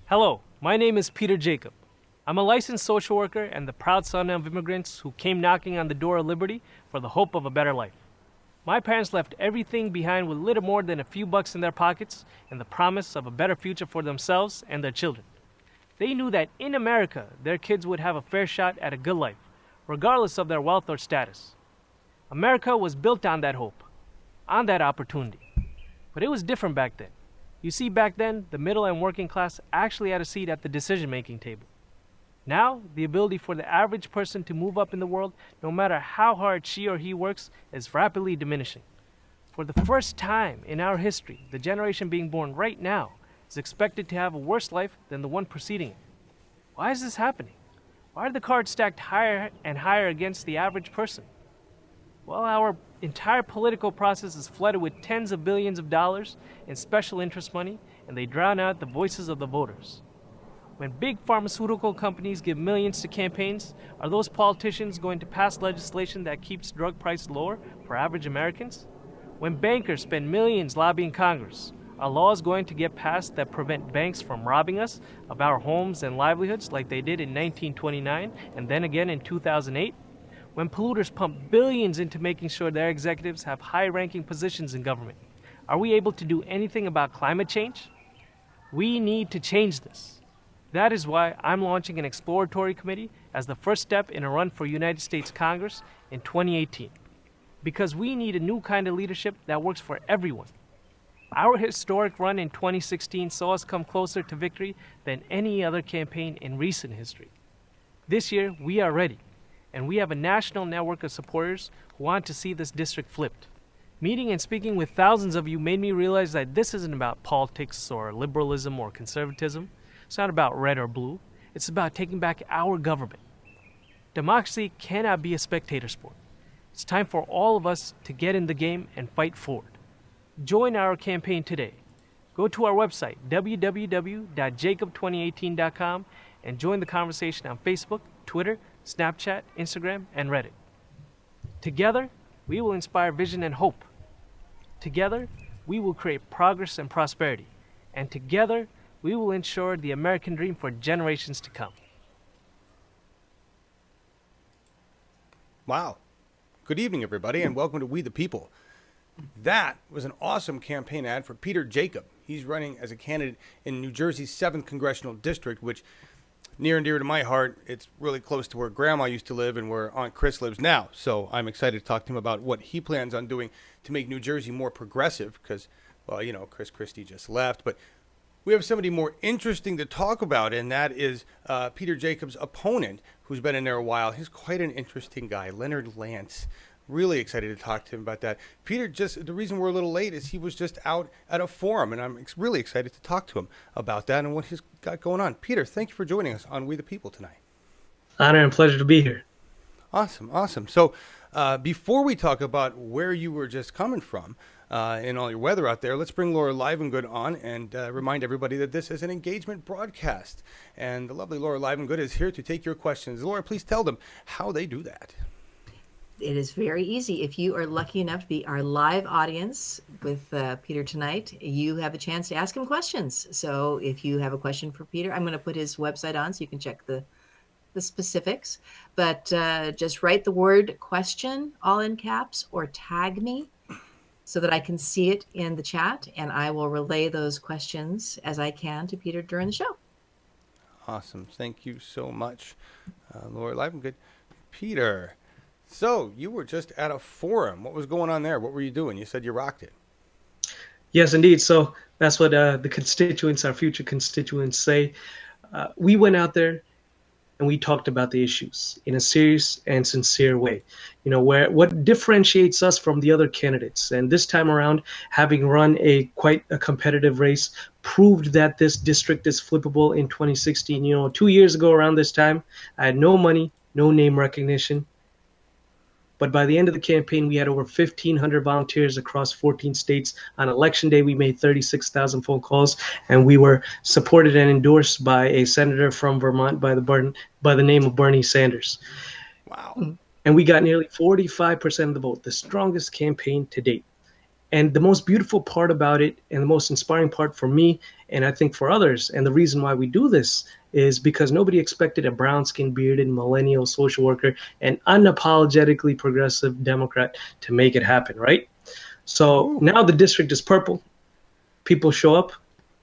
Hello, my name is Peter Jacob. I'm a licensed social worker and the proud son of immigrants who came knocking on the door of liberty for the hope of a better life. My parents left everything behind with little more than a few bucks in their pockets and the promise of a better future for themselves and their children. They knew that in America, their kids would have a fair shot at a good life, regardless of their wealth or status. America was built on that hope, on that opportunity. But it was different back then. You see, back then, the middle and working class actually had a seat at the decision-making table. Now, the ability for the average person to move up in the world, no matter how hard she or he works, is rapidly diminishing. For the first time in our history, the generation being born right now is expected to have a worse life than the one preceding it. Why is this happening? Why are the cards stacked higher and higher against the average person? Well, our entire political process is flooded with tens of billions of dollars in special interest money, and they drown out the voices of the voters. When big pharmaceutical companies give millions to campaigns, are those politicians going to pass legislation that keeps drug prices lower for average Americans? When bankers spend millions lobbying Congress, are laws going to get passed that prevent banks from robbing us of our homes and livelihoods like they did in 1929 and then again in 2008? When polluters pump billions into making sure their executives have high-ranking positions in government, are we able to do anything about climate change? We need to change this. That is why I'm launching an exploratory committee as the first step in a run for United States Congress in 2018. Because we need a new kind of leadership that works for everyone. Our historic run in 2016 saw us come closer to victory than any other campaign in recent history. This year, we are ready, and we have a national network of supporters who want to see this district flipped. Meeting and speaking with thousands of you made me realize that this isn't about politics or liberalism or conservatism. It's not about red or blue. It's about taking back our government. Democracy cannot be a spectator sport. It's time for all of us to get in the game and fight forward. Join our campaign today. Go to our website, www.jacob2018.com, and join the conversation on Facebook, Twitter, Snapchat, Instagram, and Reddit. Together, we will inspire vision and hope. Together, we will create progress and prosperity. And together, we will ensure the American dream for generations to come. Wow. Good evening, everybody, and welcome to We the People. That was an awesome campaign ad for Peter Jacob. He's running as a candidate in New Jersey's 7th Congressional District, which near and dear to my heart. It's really close to where Grandma used to live and where Aunt Chris lives now. So I'm excited to talk to him about what he plans on doing to make New Jersey more progressive because, well, you know, Chris Christie just left. But we have somebody more interesting to talk about, and that is Peter Jacob's opponent, who's been in there a while. He's quite an interesting guy, Leonard Lance. Really excited to talk to him about that. Peter, just the reason we're a little late is he was just out at a forum, and I'm really excited to talk to him about that and what he's got going on. Peter, thank you for joining us on We the People tonight. Honor and pleasure to be here. Awesome, awesome. So before we talk about where you were just coming from and all your weather out there, let's bring Laura Livengood on and remind everybody that this is an engagement broadcast. And the lovely Laura Livengood is here to take your questions. Laura, please tell them how they do that. It is very easy. If you are lucky enough to be our live audience with Peter tonight, you have a chance to ask him questions. So if you have a question for Peter, I'm going to put his website on so you can check the specifics. But just write the word question all in caps or tag me so that I can see it in the chat, and I will relay those questions as I can to Peter during the show. Awesome. Thank you so much, Laura Livengood. Peter, so you were just at a forum. What was going on there? What were you doing? You said you rocked it. Yes, indeed. So that's what the constituents, our future constituents, say. We went out there and we talked about the issues in a serious and sincere way. You know, what differentiates us from the other candidates. And this time around, having run quite a competitive race, proved that this district is flippable in 2016. You know, 2 years ago around this time, I had no money, no name recognition. But by the end of the campaign, we had over 1,500 volunteers across 14 states. On election day, we made 36,000 phone calls, and we were supported and endorsed by a senator from Vermont by the name of Bernie Sanders. Wow. And we got nearly 45% of the vote, the strongest campaign to date. And the most beautiful part about it, and the most inspiring part for me, And I think for others, and the reason why we do this is because nobody expected a brown-skinned, bearded, millennial social worker and unapologetically progressive Democrat to make it happen, right? So Ooh. now the district is purple. People show up,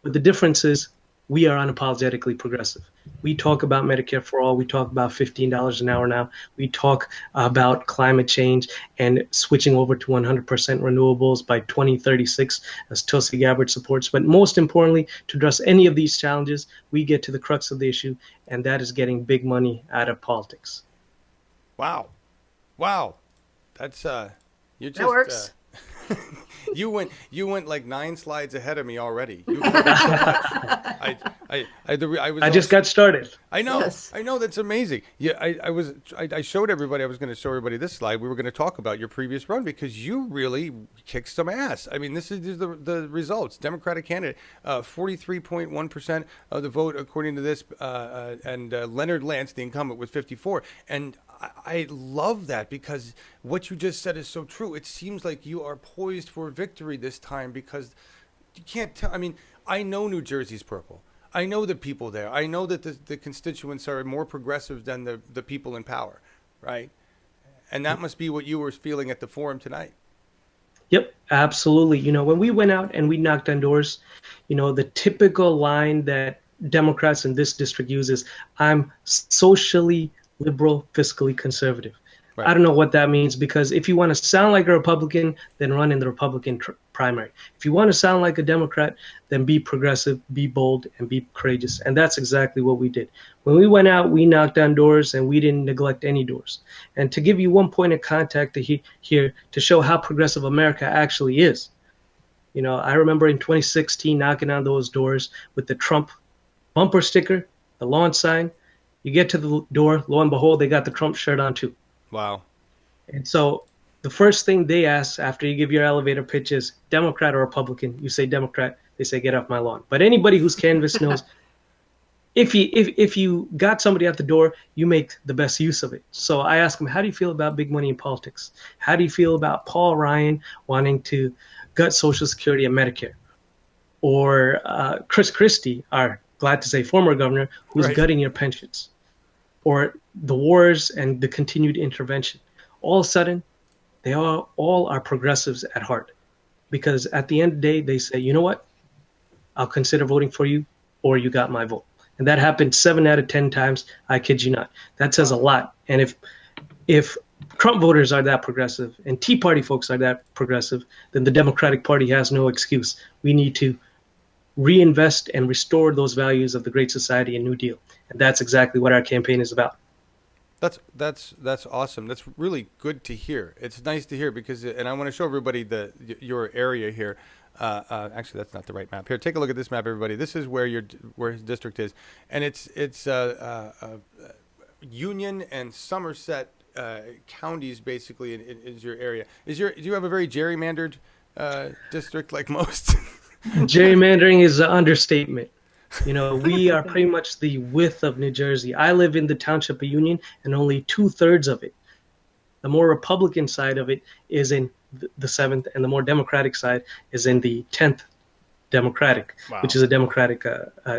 but the difference is we are unapologetically progressive. We talk about Medicare for all. We talk about $15 an hour now. We talk about climate change and switching over to 100% renewables by 2036, as Tulsi Gabbard supports. But most importantly, to address any of these challenges, we get to the crux of the issue, and that is getting big money out of politics. Wow. Wow. That's you just That works. you went like 9 slides ahead of me already. You covered so much. I just got started. I know. Yes. I know. That's amazing. Yeah, I showed everybody. I was going to show everybody this slide. We were going to talk about your previous run because you really kicked some ass. I mean, these are the results. Democratic candidate, 43.1% of the vote according to this, and Leonard Lance, the incumbent, was 54. And I love that because what you just said is so true. It seems like you are poised for victory this time because you can't tell. I mean, I know New Jersey's purple. I know the people there. I know that the constituents are more progressive than the people in power, right? And that must be what you were feeling at the forum tonight. Yep, absolutely. You know, when we went out and we knocked on doors, you know, the typical line that Democrats in this district use is, I'm socially liberal, fiscally conservative. Right. I don't know what that means because if you want to sound like a Republican, then run in the Republican primary. If you want to sound like a Democrat, then be progressive, be bold, and be courageous. And that's exactly what we did. When we went out, we knocked on doors and we didn't neglect any doors. And to give you one point of contact here to show how progressive America actually is, you know, I remember in 2016 knocking on those doors with the Trump bumper sticker, the lawn sign. You get to the door, lo and behold, they got the Trump shirt on too. Wow. And so the first thing they ask after you give your elevator pitch is Democrat or Republican. You say Democrat, they say get off my lawn. But anybody who's canvassed knows if you got somebody at the door, you make the best use of it. So I ask them, how do you feel about big money in politics? How do you feel about Paul Ryan wanting to gut Social Security and Medicare? Or Chris Christie, our glad to say former governor, who's Right. gutting your pensions? Or the wars and the continued intervention. All of a sudden, they all are progressives at heart. Because at the end of the day, they say, you know what? I'll consider voting for you, or you got my vote. And that happened 7 out of 10 times. I kid you not. That says a lot. And if Trump voters are that progressive and Tea Party folks are that progressive, then the Democratic Party has no excuse. We need to reinvest and restore those values of the Great Society and New Deal. And that's exactly what our campaign is about. That's awesome. That's really good to hear. It's nice to hear because, and I want to show everybody your area here. Actually, that's not the right map. Here, take a look at this map, everybody. This is where his district is, and it's Union and Somerset counties basically is your area. Do you have a very gerrymandered district like most? Gerrymandering is an understatement. You know, we are pretty much the width of New Jersey. I live in the township of Union, and only 2/3 of it, the more Republican side of it, is in the 7th, and the more Democratic side is in the 10th Democratic, Wow. which is a Democratic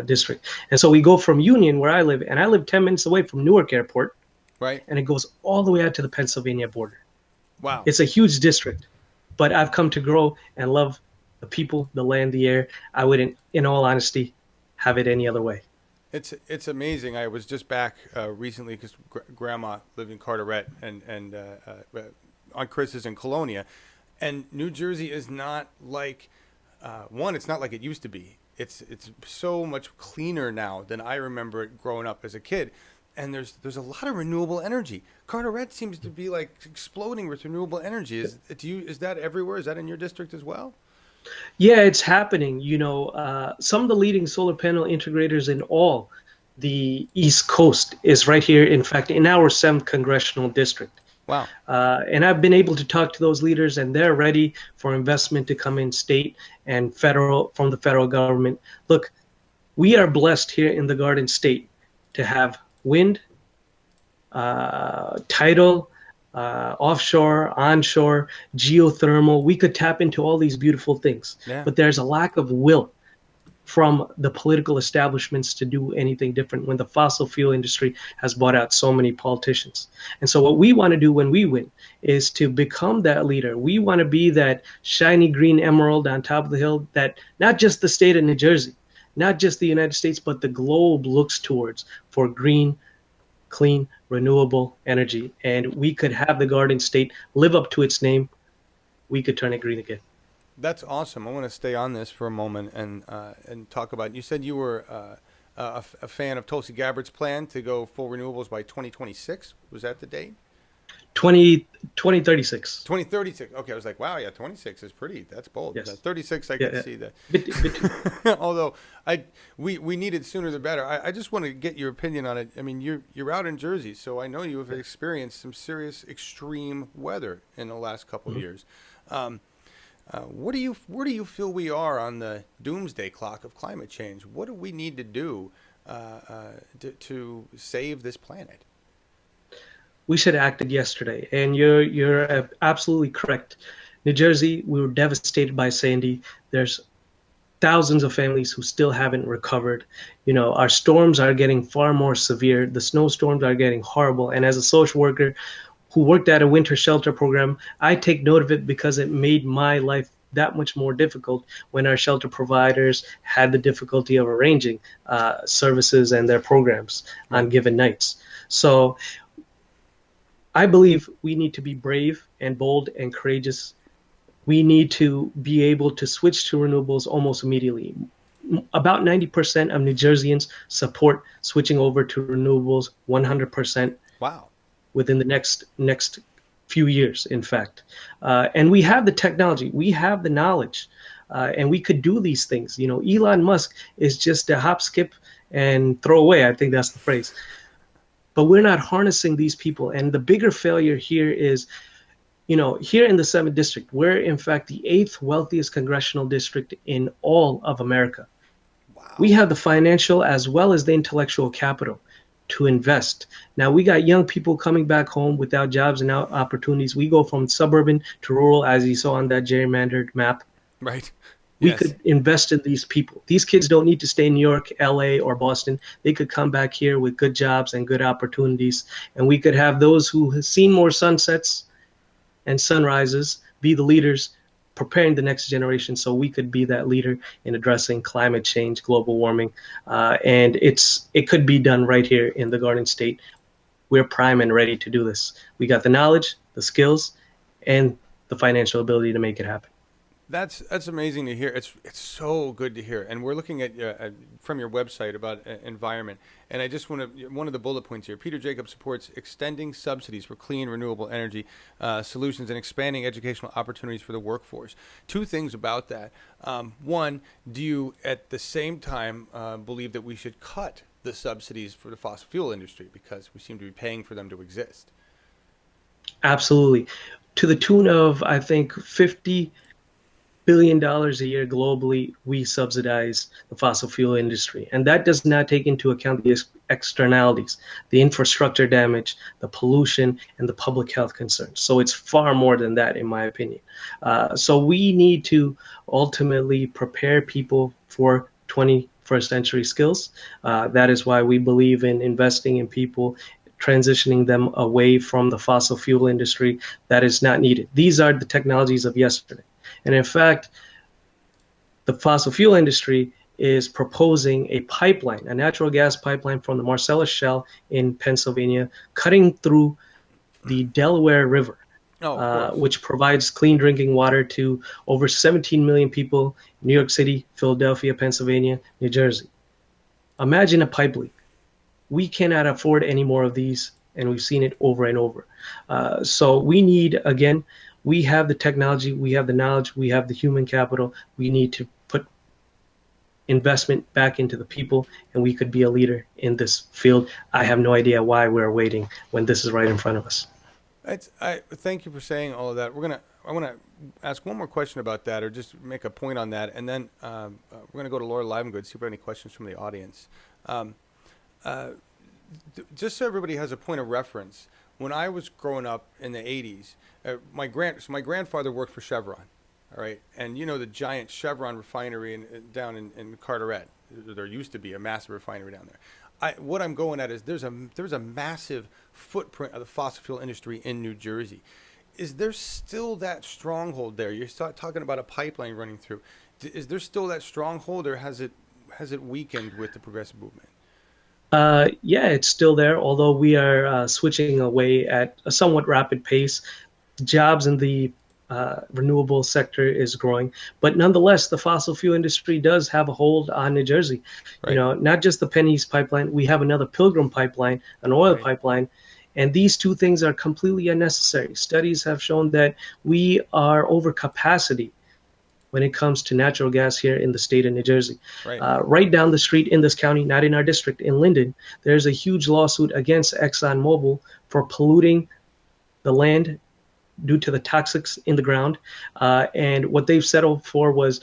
district. And so we go from Union, where I live, and I live 10 minutes away from Newark Airport, Right. and it goes all the way out to the Pennsylvania border. Wow. It's a huge district, but I've come to grow and love the people, the land, the air. I wouldn't, in all honesty, have it any other way. It's amazing. I was just back recently because Grandma lived in Carteret and Aunt Chris is in Colonia, and New Jersey is not like it's not like it used to be. It's so much cleaner now than I remember it growing up as a kid, and there's a lot of renewable energy. Carteret seems to be like exploding with renewable energy. Is that everywhere? Is that in your district as well? Yeah, it's happening. You know, some of the leading solar panel integrators in all the East Coast is right here, in fact, in our 7th Congressional District. Wow. And I've been able to talk to those leaders, and they're ready for investment to come in state and federal from the federal government. Look, we are blessed here in the Garden State to have wind, tidal, offshore, onshore, geothermal. We could tap into all these beautiful things, Yeah. but there's a lack of will. from the political establishments to do anything different when the fossil fuel industry has bought out so many politicians. And so what we want to do when we win is to become that leader. We want to be that shiny green emerald on top of the hill that not just the state of New Jersey, not just the United States, but the globe looks towards for green, clean, renewable energy. And we could have the Garden State live up to its name. We could turn it green again. That's awesome. I want to stay on this for a moment and talk about. You said you were a fan of Tulsi Gabbard's plan to go full renewables by 2026. Was that the date? 2036. 2036. Okay, I was like, wow, yeah, 26 is pretty. That's bold. Yes. 36, I Yeah, can yeah. see that. Bit- Although we need it sooner the better. I just want to get your opinion on it. I mean, you're out in Jersey, so I know you have experienced some serious extreme weather in the last couple of years. Where do you feel we are on the doomsday clock of climate change? What do we need to do to save this planet? we should have acted yesterday. And you're absolutely correct. New Jersey, we were devastated by Sandy. There's thousands of families who still haven't recovered. Our storms are getting far more severe. The snowstorms are getting horrible. And as a social worker who worked at a winter shelter program, I take note of it because it made my life that much more difficult when our shelter providers had the difficulty of arranging services and their programs on given nights. So I believe we need to be brave and bold and courageous. We need to be able to switch to renewables almost immediately. About 90% of New Jerseyans support switching over to renewables 100%. Wow. Within the next few years, in fact. And we have the technology, we have the knowledge, and we could do these things. Elon Musk is just a hop, skip, and throw away. I think that's the phrase. But we're not harnessing these people. And the bigger failure here is, here in the 7th District, we're in fact the 8th wealthiest congressional district in all of America. Wow. We have the financial as well as the intellectual capital to invest. Now we got young people coming back home without jobs and opportunities. We go from suburban to rural, as you saw on that gerrymandered map. Right. We Yes. could invest in these people. These kids don't need to stay in New York, LA, or Boston. They could come back here with good jobs and good opportunities. And we could have those who have seen more sunsets and sunrises be the leaders preparing the next generation, so we could be that leader in addressing climate change, global warming, and it could be done right here in the Garden State. We're prime and ready to do this. We got the knowledge, the skills, and the financial ability to make it happen. That's amazing to hear. It's so good to hear. And we're looking at from your website about environment. And I just want to, one of the bullet points here, Peter Jacob supports extending subsidies for clean, renewable energy solutions and expanding educational opportunities for the workforce. Two things about that. One, do you at the same time believe that we should cut the subsidies for the fossil fuel industry because we seem to be paying for them to exist? Absolutely. To the tune of, I think, $50 billion a year globally, we subsidize the fossil fuel industry. And that does not take into account the externalities, the infrastructure damage, the pollution, and the public health concerns. So it's far more than that, in my opinion. So we need to ultimately prepare people for 21st century skills. That is why we believe in investing in people, transitioning them away from the fossil fuel industry that is not needed. These are the technologies of yesterday. And in fact, the fossil fuel industry is proposing a pipeline, a natural gas pipeline from the Marcellus Shale in Pennsylvania, cutting through the Delaware River, which provides clean drinking water to over 17 million people in New York City, Philadelphia, Pennsylvania, New Jersey. Imagine a pipe leak. We cannot afford any more of these, and we've seen it over and over. So we need, again, we have the technology, we have the knowledge, we have the human capital. We need to put investment back into the people, and we could be a leader in this field. I have no idea why we're waiting when this is right in front of us. Thank you for saying all of that. I want to ask one more question about that, or just make a point on that, and then we're going to go to Laura Livengood, see if we have any questions from the audience. Just so everybody has a point of reference, when I was growing up in the 80s, my grandfather worked for Chevron. All right, and you know the giant Chevron refinery down in Carteret. There used to be a massive refinery down there. What I'm going at is there's a massive footprint of the fossil fuel industry in New Jersey. Is there still that stronghold there? You start talking about a pipeline running through. Is there still that stronghold, or has it weakened with the progressive movement? Yeah, it's still there, although we are switching away at a somewhat rapid pace. Jobs in the renewable sector is growing, but nonetheless, the fossil fuel industry does have a hold on New Jersey. Right. You know, not just the Penn East pipeline, we have another Pilgrim pipeline, an oil Right. pipeline, and these two things are completely unnecessary. Studies have shown that we are over capacity when it comes to natural gas here in the state of New Jersey. Right. Right down the street in this county, not in our district, in Linden, there's a huge lawsuit against ExxonMobil for polluting the land due to the toxics in the ground. And what they've settled for was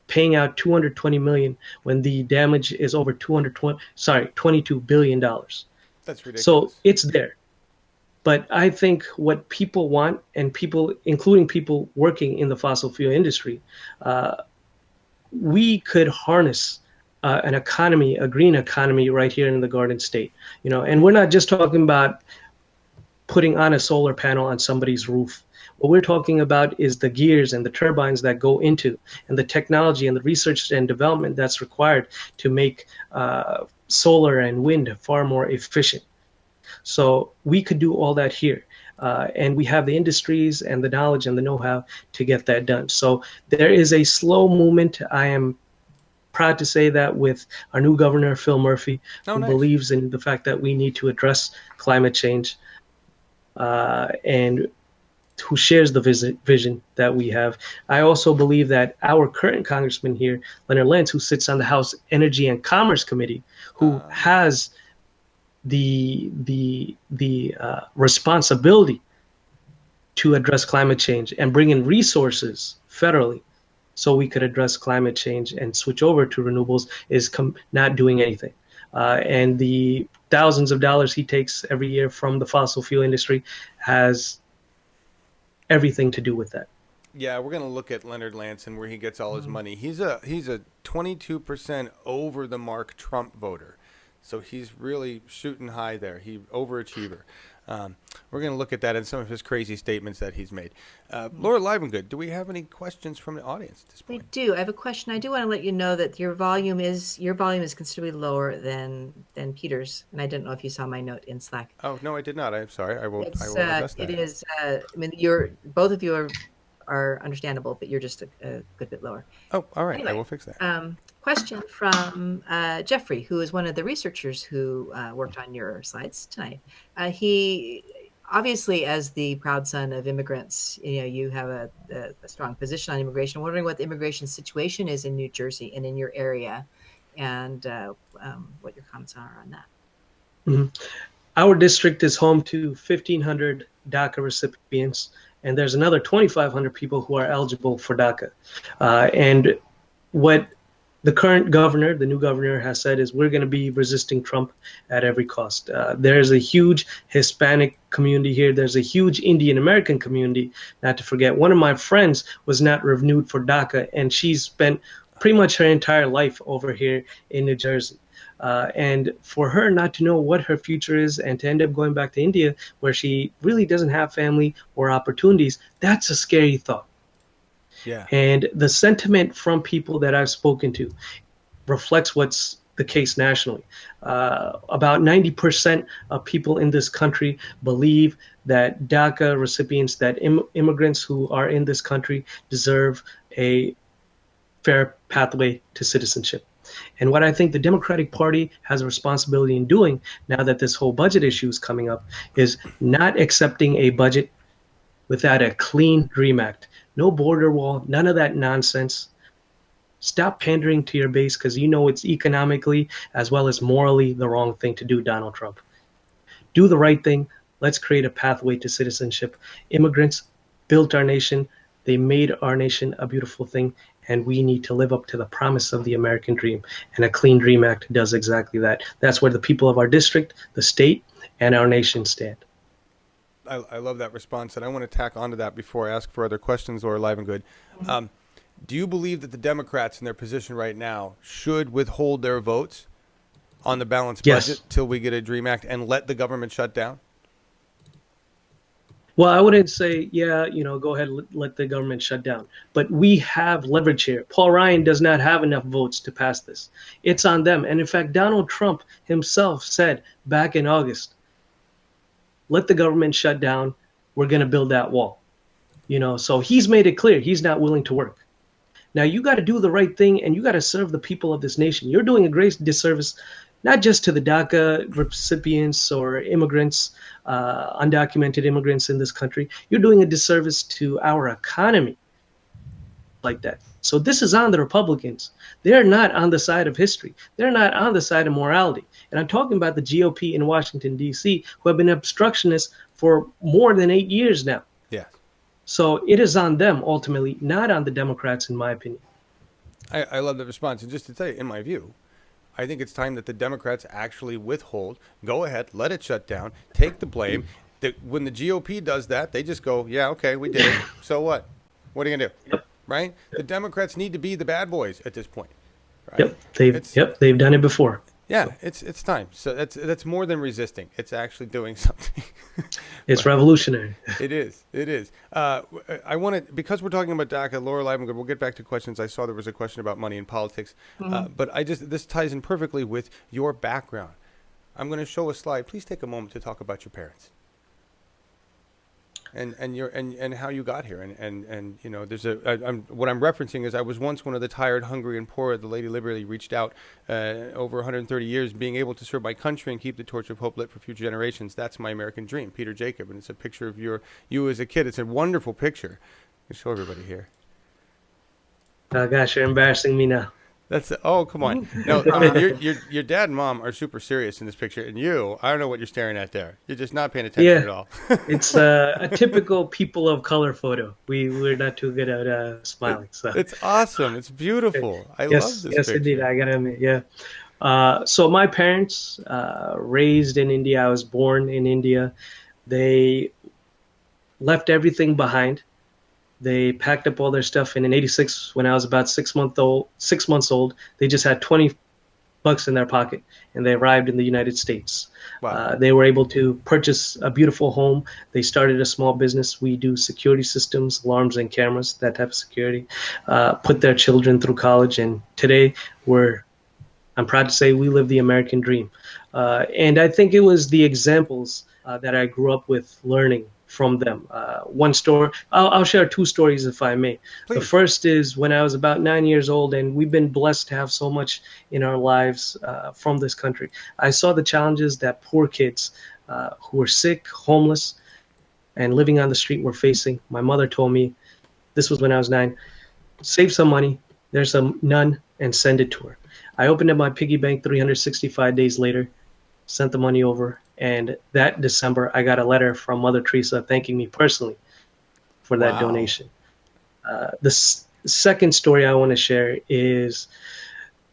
paying out $220 million when the damage is over $22 billion. That's ridiculous. So it's there. But I think what people want, and people, including people working in the fossil fuel industry, we could harness an economy, a green economy right here in the Garden State. You know, and we're not just talking about putting on a solar panel on somebody's roof. What we're talking about is the gears and the turbines that go into, and the technology and the research and development that's required to make solar and wind far more efficient. So we could do all that here. And we have the industries and the knowledge and the know-how to get that done. So there is a slow movement. I am proud to say that with our new governor, Phil Murphy, who nice. believes in the fact that we need to address climate change, and who shares the vision that we have. I also believe that our current congressman here, Leonard Lance, who sits on the House Energy and Commerce Committee, who has the responsibility to address climate change and bring in resources federally so we could address climate change and switch over to renewables, is not doing anything. And the thousands of dollars he takes every year from the fossil fuel industry has everything to do with that. Yeah, we're going to look at Leonard Lance and where he gets all his money. He's a 22% over the mark Trump voter. So he's really shooting high there. He overachiever. We're going to look at that and some of his crazy statements that he's made. Laura Livengood, do we have any questions from the audience at this We point? do. I have a question. I do want to let you know that your volume is considerably lower than Peter's, and I didn't know if you saw my note in Slack. Oh, no, I did not. I'm sorry. I will It's adjust that. it is. I mean, both of you are understandable, but you're just a good bit lower. Oh, all right. Anyway, I will fix that. Question from Jeffrey, who is one of the researchers who worked on your slides tonight. He obviously, as the proud son of immigrants, you have a strong position on immigration. I'm wondering what the immigration situation is in New Jersey and in your area, and what your comments are on that. Mm-hmm. Our district is home to 1,500 DACA recipients, and there's another 2,500 people who are eligible for DACA. And what the current governor, the new governor, has said is we're going to be resisting Trump at every cost. There's a huge Hispanic community here. There's a huge Indian American community, not to forget. One of my friends was not renewed for DACA, and she's spent pretty much her entire life over here in New Jersey. And for her not to know what her future is and to end up going back to India, where she really doesn't have family or opportunities, that's a scary thought. Yeah. And the sentiment from people that I've spoken to reflects what's the case nationally. About 90% of people in this country believe that DACA recipients, that immigrants who are in this country, deserve a fair pathway to citizenship. And what I think the Democratic Party has a responsibility in doing, now that this whole budget issue is coming up, is not accepting a budget without a clean DREAM Act. No border wall, none of that nonsense. Stop pandering to your base, because you know it's economically as well as morally the wrong thing to do, Donald Trump. Do the right thing. Let's create a pathway to citizenship. Immigrants built our nation. They made our nation a beautiful thing, and we need to live up to the promise of the American dream. And a Clean DREAM Act does exactly that. That's where the people of our district, the state, and our nation stand. I love that response, and I want to tack onto that before I ask for other questions, Laura Livengood. Do you believe that the Democrats in their position right now should withhold their votes on the balanced Yes. budget till we get a DREAM Act and let the government shut down? Well, I wouldn't say, go ahead, let the government shut down. But we have leverage here. Paul Ryan does not have enough votes to pass this. It's on them. And in fact, Donald Trump himself said back in August, let the government shut down. We're going to build that wall. So he's made it clear he's not willing to work. Now, you got to do the right thing, and you got to serve the people of this nation. You're doing a great disservice, not just to the DACA recipients or immigrants, undocumented immigrants in this country. You're doing a disservice to our economy like that. So this is on the Republicans. They're not on the side of history. They're not on the side of morality. And I'm talking about the GOP in Washington, D.C., who have been obstructionists for more than 8 years now. Yes. So it is on them, ultimately, not on the Democrats, in my opinion. I love the response. And just to tell you, in my view, I think it's time that the Democrats actually withhold, go ahead, let it shut down, take the blame. When the GOP does that, they just go, yeah, okay, we did it. So what? What are you going to do? Yep. Right? The Democrats need to be the bad boys at this point. Right? They've done it before. Yeah, it's time. So that's more than resisting. It's actually doing something. It's revolutionary. It is. I want to, because we're talking about DACA, Laura Livengood, we'll get back to questions. I saw there was a question about money and politics, but this ties in perfectly with your background. I'm going to show a slide. Please take a moment to talk about your parents. And how you got here, and there's what I'm referencing is I was once one of the tired, hungry, and poor. The Lady Liberty reached out over 130 years, being able to serve my country and keep the torch of hope lit for future generations. That's my American dream, Peter Jacob, and it's a picture of you as a kid. It's a wonderful picture. I'll show everybody here. Oh gosh, you're embarrassing me now. Come on. No, I mean your dad and mom are super serious in this picture, and I don't know what you're staring at there. You're just not paying attention at all. It's a typical people of color photo. We're not too good at smiling. So it's awesome. It's beautiful. I love this picture. Yes, indeed. I gotta admit, yeah. So my parents raised in India. I was born in India. They left everything behind. They packed up all their stuff, and in '86, when I was about 6 months old, they just had $20 in their pocket, and they arrived in the United States. Wow. They were able to purchase a beautiful home. They started a small business. We do security systems, alarms and cameras, that type of security. Put their children through college, and today I'm proud to say we live the American dream. And I think it was the examples that I grew up with learning from them. One story, I'll share two stories if I may. Please. The first is when I was about 9 years old, and we've been blessed to have so much in our lives from this country. I saw the challenges that poor kids who were sick, homeless, and living on the street were facing. My mother told me, this was when I was 9, save some money, there's none, and send it to her. I opened up my piggy bank 365 days later, sent the money over, and that December, I got a letter from Mother Teresa thanking me personally for that donation. The second story I want to share is,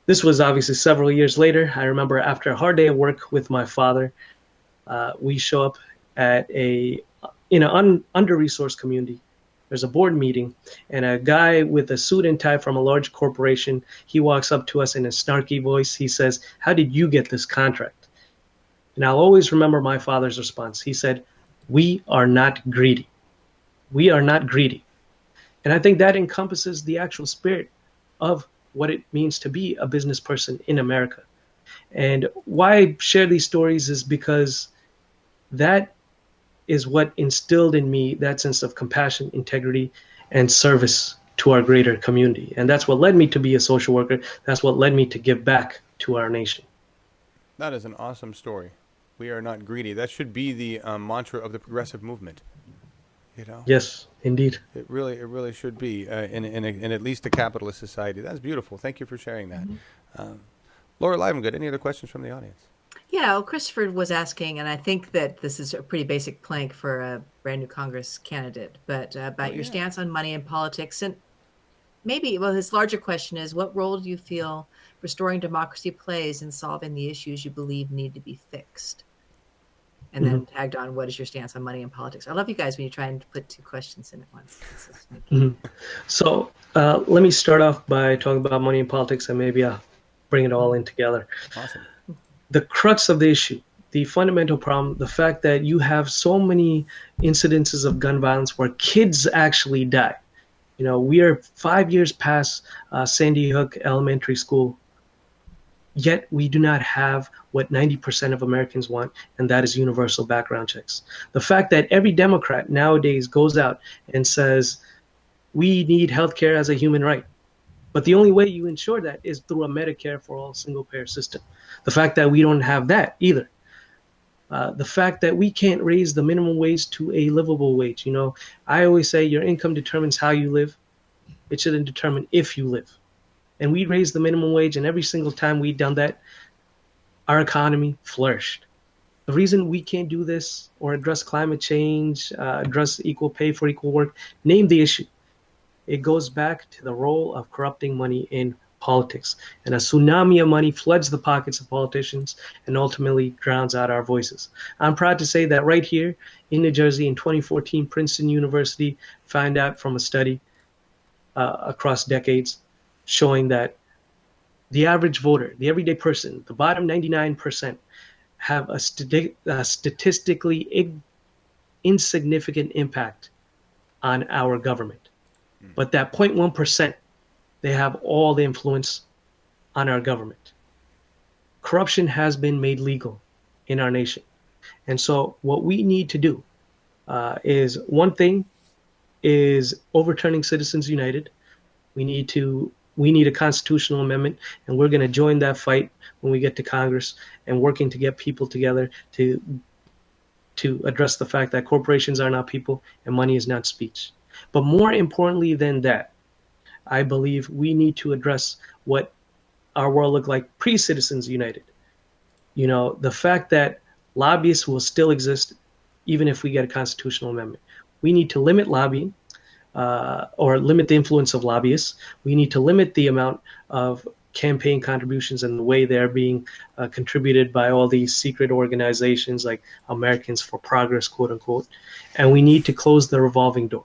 this was obviously several years later. I remember after a hard day of work with my father, we show up at in an under-resourced community. There's a board meeting, and a guy with a suit and tie from a large corporation, he walks up to us in a snarky voice. He says, "How did you get this contract?" And I'll always remember my father's response. He said, "We are not greedy. We are not greedy." And I think that encompasses the actual spirit of what it means to be a business person in America. And why I share these stories is because that is what instilled in me that sense of compassion, integrity, and service to our greater community. And that's what led me to be a social worker. That's what led me to give back to our nation. That is an awesome story. We are not greedy. That should be the mantra of the progressive movement. Yes, indeed. It really should be in at least a capitalist society. That's beautiful. Thank you for sharing that. Laura Livengood, any other questions from the audience? Yeah, well, Christopher was asking, and I think that this is a pretty basic plank for a brand new Congress candidate, but about your stance on money and politics. And maybe, his larger question is, what role do you feel restoring democracy plays in solving the issues you believe need to be fixed? and then tagged on, what is your stance on money and politics? I love you guys when you try and put two questions in at once. So let me start off by talking about money and politics, and maybe I'll bring it all in together. Awesome. The crux of the issue, the fundamental problem, the fact that you have so many incidences of gun violence where kids actually die. You know, we are 5 years past Sandy Hook Elementary School, yet we do not have what 90% of Americans want, and that is universal background checks. The fact that every Democrat nowadays goes out and says, we need healthcare as a human right. But the only way you ensure that is through a Medicare for all single payer system. The fact that we don't have that either. The fact that we can't raise the minimum wage to a livable wage. You know, I always say your income determines how you live. It shouldn't determine if you live. And we raised the minimum wage, and every single time we've done that, our economy flourished. The reason we can't do this or address climate change, address equal pay for equal work, name the issue. It goes back to the role of corrupting money in politics. And a tsunami of money floods the pockets of politicians and ultimately drowns out our voices. I'm proud to say that right here in New Jersey in 2014, Princeton University found out from a study across decades showing that the average voter, the everyday person, the bottom 99% have a statistically insignificant impact on our government. But that 0.1%, they have all the influence on our government. Corruption has been made legal in our nation. And so what we need to do is one thing is overturning Citizens United. We need a constitutional amendment, and we're going to join that fight when we get to Congress and working to get people together to address the fact that corporations are not people and money is not speech. But more importantly than that, I believe we need to address what our world looked like pre-Citizens United. You know, the fact that lobbyists will still exist even if we get a constitutional amendment. We need to limit lobbying or limit the influence of lobbyists. We need to limit the amount of campaign contributions and the way they're being contributed by all these secret organizations like Americans for Progress, quote unquote. And we need to close the revolving door.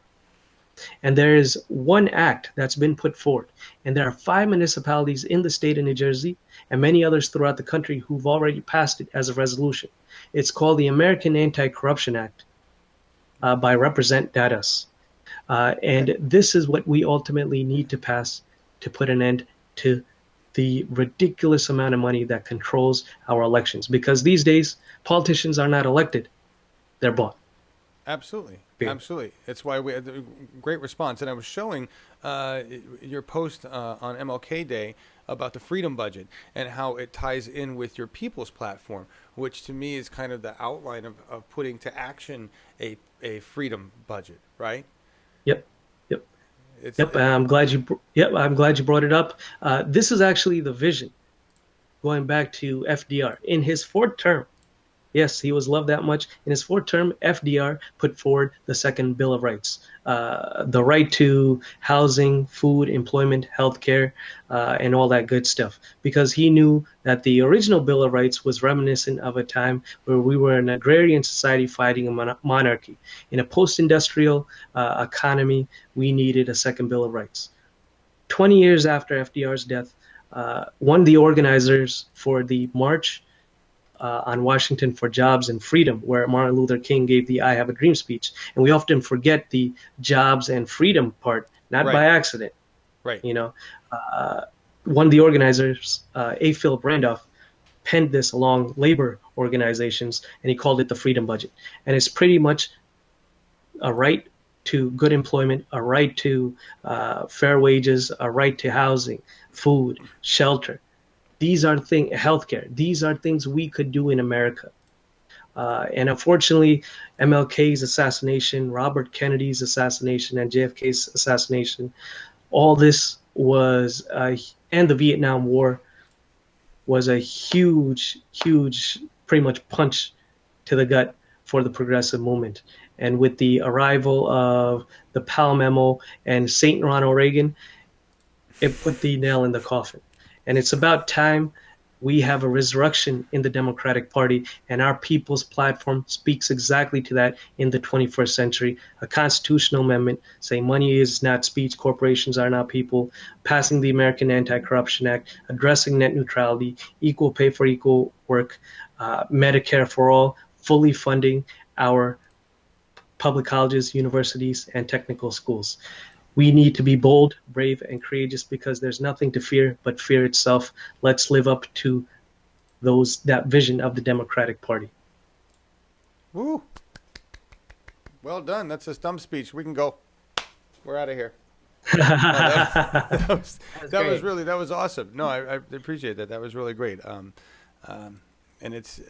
And there is one act that's been put forward, and there are 5 municipalities in the state of New Jersey and many others throughout the country who've already passed it as a resolution. It's called the American Anti-Corruption Act by Represent.us. And this is what we ultimately need to pass to put an end to the ridiculous amount of money that controls our elections. Because these days, politicians are not elected, they're bought. Absolutely. Yeah. Absolutely. That's why we had a great response. And I was showing your post on MLK Day about the freedom budget and how it ties in with your People's Platform, which to me is kind of the outline of putting to action a freedom budget, right? Yep. I'm glad you brought it up. This is actually the vision going back to FDR in his 4th term. Yes, he was loved that much. In his 4th term, FDR put forward the second Bill of Rights, the right to housing, food, employment, healthcare, and all that good stuff, because he knew that the original Bill of Rights was reminiscent of a time where we were an agrarian society fighting a monarchy. In a post-industrial economy, we needed a second Bill of Rights. 20 years after FDR's death, one of the organizers for the March on Washington for Jobs and Freedom, where Martin Luther King gave the I Have a Dream speech. And we often forget the jobs and freedom part, not by accident. Right. You know, one of the organizers, A. Philip Randolph, penned this along labor organizations, and he called it the freedom budget. And it's pretty much a right to good employment, a right to fair wages, a right to housing, food, shelter. These are things, healthcare. These are things we could do in America. And unfortunately, MLK's assassination, Robert Kennedy's assassination, and JFK's assassination, all this was, and the Vietnam War was a huge, pretty much punch to the gut for the progressive movement. And with the arrival of the Powell Memo and St. Ronald Reagan, it put the nail in the coffin. And it's about time We have a resurrection in the Democratic Party, and our people's platform speaks exactly to that in the 21st century. A constitutional amendment saying money is not speech, corporations are not people, passing the American Anti-Corruption Act, addressing net neutrality, equal pay for equal work, Medicare for all, fully funding our public colleges, universities, and technical schools. We need to be bold, brave, and courageous because there's nothing to fear but fear itself. Let's live up to that vision of the Democratic Party. Woo! Well done. That's a stump speech. We can go. We're out of here. That was awesome. No, I appreciate that. That was really great. And it's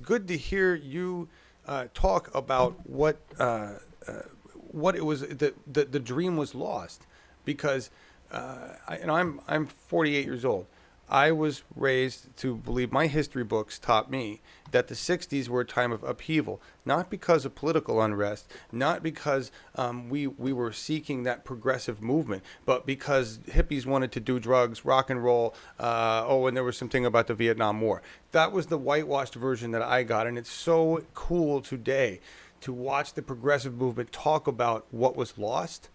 good to hear you talk about what it was, the dream was lost, because I'm 48 years old. I was raised to believe, my history books taught me that the 60s were a time of upheaval, not because of political unrest, not because we were seeking that progressive movement, but because hippies wanted to do drugs, rock and roll, and there was something about the Vietnam War. That was the whitewashed version that I got, and it's so cool today to watch the progressive movement talk about what was lost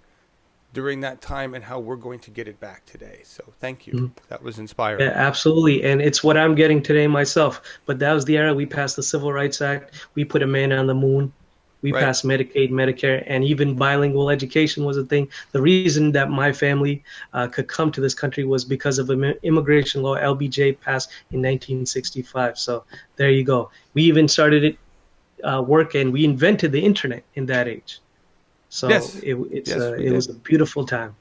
during that time and how we're going to get it back today. So thank you. Mm-hmm. That was inspiring. Yeah, absolutely. And it's what I'm getting today myself. But that was the era. We passed the Civil Rights Act. We put a man on the moon. We passed Medicaid, Medicare, and even bilingual education was a thing. The reason that my family could come to this country was because of immigration law, LBJ, passed in 1965. So there you go. We even started it work, and we invented the internet in that age. So yes. It was a beautiful time.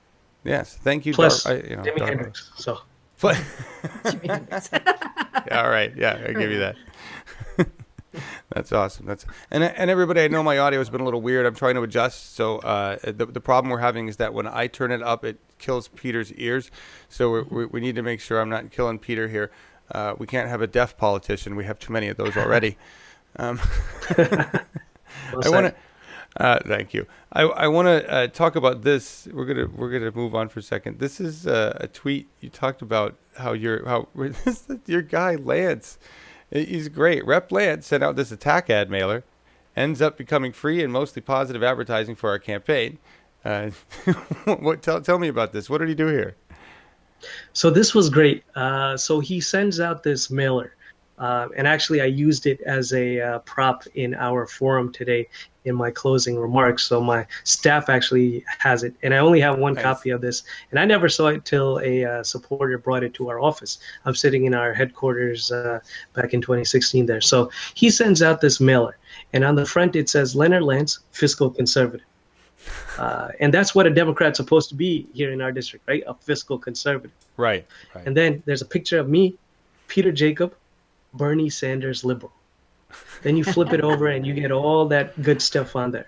Yes, thank you. Plus, Jimi Hendrix. So. Yeah, all right. Yeah, I give you that. That's awesome. And everybody, I know my audio has been a little weird. I'm trying to adjust. So the problem we're having is that when I turn it up, it kills Peter's ears. So we need to make sure I'm not killing Peter here. We can't have a deaf politician. We have too many of those already. Well I want to. Thank you. I want to talk about this. We're gonna move on for a second. This is a tweet you talked about how your guy Lance, he's great. Rep Lance sent out this attack ad mailer, ends up becoming free and mostly positive advertising for our campaign. Tell me about this. What did he do here? So this was great. So he sends out this mailer. And actually, I used it as a prop in our forum today in my closing remarks. So my staff actually has it. And I only have one copy of this. And I never saw it till a supporter brought it to our office. I'm sitting in our headquarters back in 2016 there. So he sends out this mailer. And on the front, it says, Leonard Lance, fiscal conservative. And that's what a Democrat's supposed to be here in our district, right? A fiscal conservative. Right. And then there's a picture of me, Peter Jacob, Bernie Sanders liberal. Then you flip it over and you get all that good stuff on there.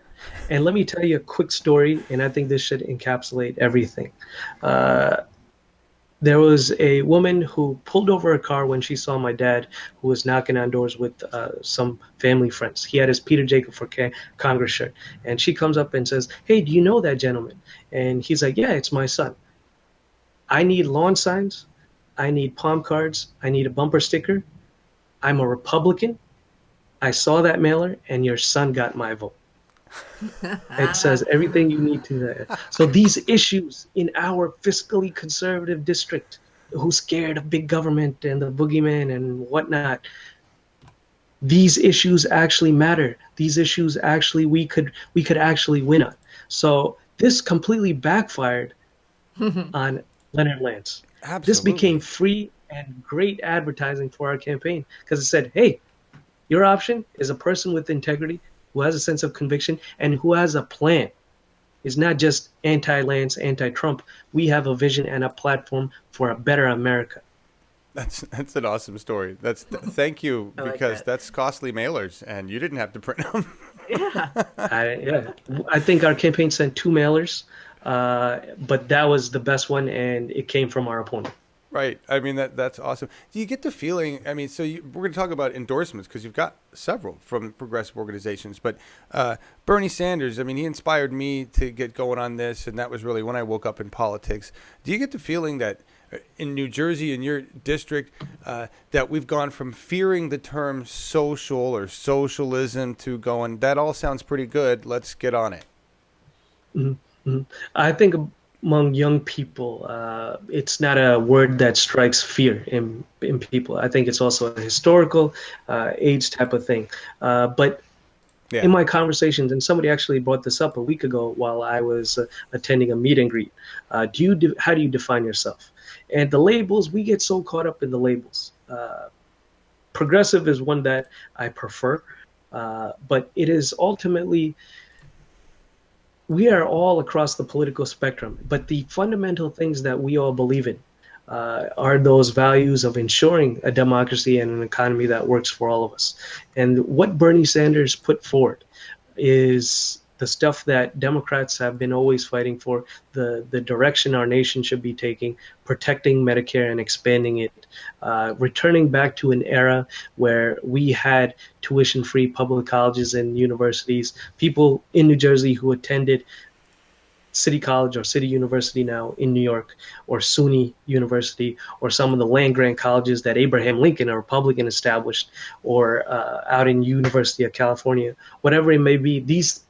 And let me tell you a quick story, and I think this should encapsulate everything. There was a woman who pulled over a car when she saw my dad, who was knocking on doors with some family friends. He had his Peter Jacob for Congress shirt. And she comes up and says, hey, do you know that gentleman? And he's like, yeah, it's my son. I need lawn signs. I need palm cards. I need a bumper sticker. I'm a Republican. I saw that mailer, and your son got my vote. It says everything you need to know. So these issues in our fiscally conservative district, who's scared of big government and the boogeyman and whatnot, these issues actually matter. These issues actually we could actually win on. So this completely backfired on Leonard Lance. Absolutely. This became free and great advertising for our campaign because it said, hey, your option is a person with integrity who has a sense of conviction and who has a plan. It's not just anti-Lance, anti-Trump. We have a vision and a platform for a better America. That's an awesome story. Thank you, because that's costly mailers, and you didn't have to print them. I think our campaign sent 2 mailers, but that was the best one, and it came from our opponent. Right. I mean, that's awesome. Do you get the feeling? I mean, we're going to talk about endorsements because you've got several from progressive organizations. But Bernie Sanders, I mean, he inspired me to get going on this, and that was really when I woke up in politics. Do you get the feeling that in New Jersey, in your district, that we've gone from fearing the term social or socialism to going, that all sounds pretty good, let's get on it? I think among young people, it's not a word that strikes fear in people. I think it's also a historical age type of thing. But Yeah. in my conversations, and somebody actually brought this up a week ago while I was attending a meet and greet. How do you define yourself? And the labels, we get so caught up in the labels. Progressive is one that I prefer, but it is ultimately, we are all across the political spectrum, but the fundamental things that we all believe in are those values of ensuring a democracy and an economy that works for all of us. And what Bernie Sanders put forward is the stuff that Democrats have been always fighting for, the direction our nation should be taking, protecting Medicare and expanding it, returning back to an era where we had tuition-free public colleges and universities. People in New Jersey who attended City College or City University now in New York, or SUNY University, or some of the land-grant colleges that Abraham Lincoln, a Republican, established, or out in University of California, whatever it may be, these